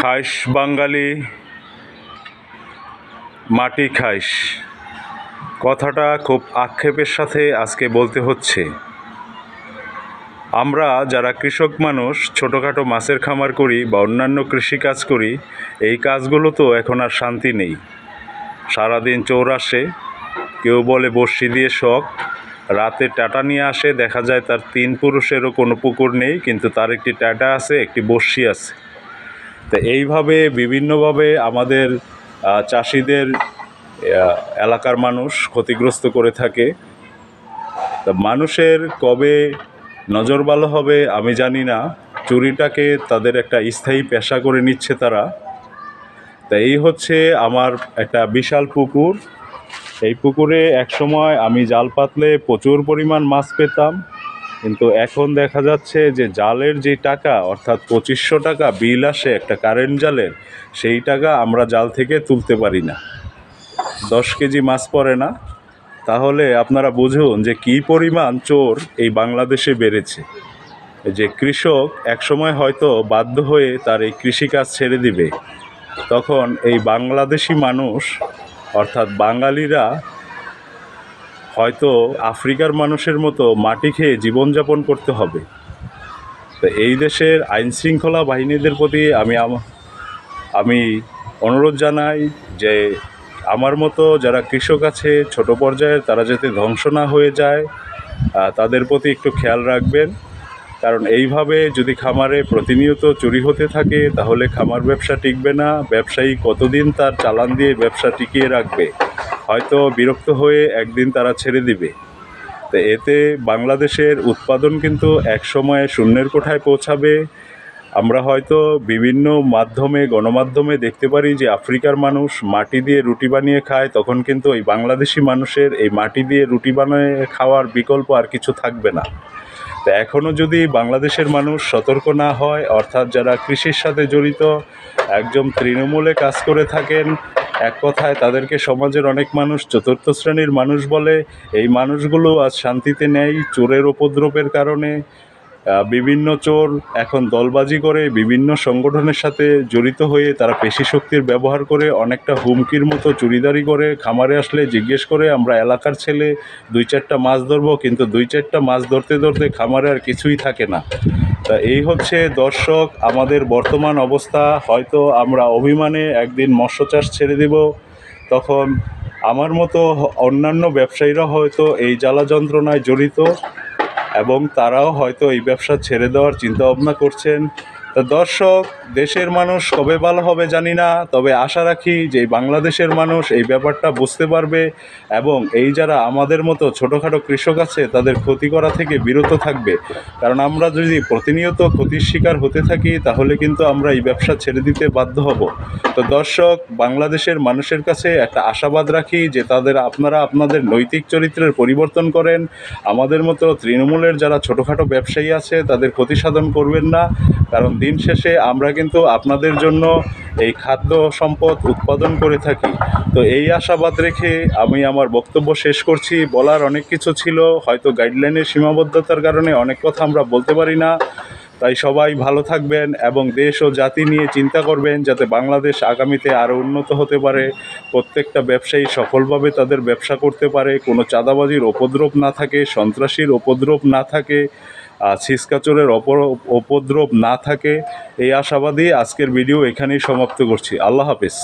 খাইশ বাঙালি মাটি খাইশ কথাটা খুব আক্ষেপের সাথে আজকে বলতে হচ্ছে। আমরা যারা কৃষক মানুষ ছোটোখাটো মাছের খামার করি বা অন্যান্য কৃষিকাজ করি, এই কাজগুলো তো এখন আর শান্তি নেই। সারাদিন চোর আসে, কেউ বলে বড়শি দিয়ে শখ, রাতে টাটা নিয়ে আসে, দেখা যায় তার 3 পুরুষেরও কোনো পুকুর নেই, কিন্তু তার একটি টাটা আছে, একটি বড়শি আছে। তো এইভাবে বিভিন্নভাবে আমাদের চাষিদের এলাকার মানুষ ক্ষতিগ্রস্ত করে থাকে। তা মানুষের কবে নজর ভালো হবে আমি জানি না, চুরিটাকে তাদের একটা স্থায়ী পেশা করে নিচ্ছে তারা। তা এই হচ্ছে আমার একটা বিশাল পুকুর। এই পুকুরে একসময় আমি জাল পাতলে প্রচুর পরিমাণ মাছ পেতাম, কিন্তু এখন দেখা যাচ্ছে যে জালের যে টাকা, অর্থাৎ 2500 টাকা বিল আসে একটা কারেন্ট জালের, সেই টাকা আমরা জাল থেকে তুলতে পারি না। 10 কেজি মাছ পড়ে না। তাহলে আপনারা বুঝুন যে কী পরিমাণ চোর এই বাংলাদেশে বেড়েছে। যে কৃষক একসময় হয়তো বাধ্য হয়ে তার এই কৃষিকাজ ছেড়ে দিবে, তখন এই বাংলাদেশি মানুষ অর্থাৎ বাঙালিরা হয়তো আফ্রিকার মানুষের মতো মাটি খেয়ে জীবনযাপন করতে হবে। তো এই দেশের আইনশৃঙ্খলা বাহিনীদের প্রতি আমি অনুরোধ জানাই যে আমার মতো যারা কৃষক আছে ছোট পর্যায়ের, তারা যাতে ধ্বংস না হয়ে যায়, তাদের প্রতি একটু খেয়াল রাখবেন। কারণ এইভাবে যদি খামারে প্রতিনিয়ত চুরি হতে থাকে তাহলে খামার ব্যবসা টিকবে না। ব্যবসায়ী কতদিন তার চালান দিয়ে ব্যবসা টিকিয়ে রাখবে? হয়তো বিরক্ত হয়ে একদিন তারা ছেড়ে দিবে। তো এতে বাংলাদেশের উৎপাদন কিন্তু একসময় শূন্যের কোঠায় পৌঁছাবে। আমরা হয়তো বিভিন্ন গণমাধ্যমে দেখতে পারি যে আফ্রিকার মানুষ মাটি দিয়ে রুটি বানিয়ে খায়, তখন কিন্তু এই বাংলাদেশি মানুষের এই মাটি দিয়ে রুটি বানিয়ে খাওয়ার বিকল্প আর কিছু থাকবে না। তো এখনও যদি বাংলাদেশের মানুষ সতর্ক না হয়, অর্থাৎ যারা কৃষির সাথে জড়িত, একদম তৃণমূলে কাজ করে থাকেন, এক কথায় তাদেরকে সমাজের অনেক মানুষ চতুর্থ শ্রেণীর মানুষ বলে, এই মানুষগুলো আজ শান্তিতে নেই চোরের উপদ্রবের কারণে। বিভিন্ন চোর এখন দলবাজি করে বিভিন্ন সংগঠনের সাথে জড়িত হয়ে তারা পেশি শক্তির ব্যবহার করে অনেকটা হুমকির মতো চুরিদারি করে। খামারে আসলে জিজ্ঞেস করে আমরা এলাকার ছেলে, 2-4টা মাছ ধরবো, কিন্তু 2-4টা মাছ ধরতে ধরতে খামারে আর কিছুই থাকে না। তা এই হচ্ছে দর্শক আমাদের বর্তমান অবস্থা। হয়তো আমরা অভিমানে একদিন মৎস্য চাষ ছেড়ে দেব, তখন আমার মতো অন্যান্য ব্যবসায়ীরা হয়তো এই জ্বালা যন্ত্রণায় জড়িত এবং তারাও হয়তো এই ব্যবসা ছেড়ে দেওয়ার চিন্তা ভাবনা করছেন। তা দর্শক, দেশের মানুষ কবে ভালো হবে জানি না, তবে আশা রাখি যে বাংলাদেশের মানুষ এই ব্যাপারটা বুঝতে পারবে এবং এই যারা আমাদের মতো ছোটোখাটো কৃষক আছে তাদের ক্ষতি করা থেকে বিরত থাকবে। কারণ আমরা যদি প্রতিনিয়ত ক্ষতির শিকার হতে থাকি তাহলে কিন্তু আমরা এই ব্যবসা ছেড়ে দিতে বাধ্য হব। তো দর্শক, বাংলাদেশের মানুষের কাছে একটা আশাবাদ রাখি যে আপনারা আপনাদের নৈতিক চরিত্রের পরিবর্তন করেন। আমাদের মতো তৃণমূলের যারা ছোটোখাটো ব্যবসায়ী আছে তাদের ক্ষতি সাধন করবেন না, কারণ দিন শেষে আমরা কিন্তু আপনাদের জন্য এই খাদ্য সম্পদ উৎপাদন করে থাকি। তো এই আশাবাদ রেখে আমি আমার বক্তব্য শেষ করছি। বলার অনেক কিছু ছিল, হয়তো গাইডলাইনের সীমাবদ্ধতার কারণে অনেক কথা আমরা বলতে পারি না। তাই সবাই ভালো থাকবেন এবং দেশ ও জাতি নিয়ে চিন্তা করবেন যাতে বাংলাদেশ আগামীতে আরও উন্নত হতে পারে। প্রত্যেকটা ব্যবসায়ী সফলভাবে তাদের ব্যবসা করতে পারে, কোনো চাঁদাবাজির উপদ্রব না থাকে, সন্ত্রাসীর উপদ্রব না থাকে, ছিচকাচোরের উপদ্রব না থাকে। এই আশাবাদী আজকের ভিডিও এখানেই সমাপ্ত করছি। আল্লাহ হাফেজ।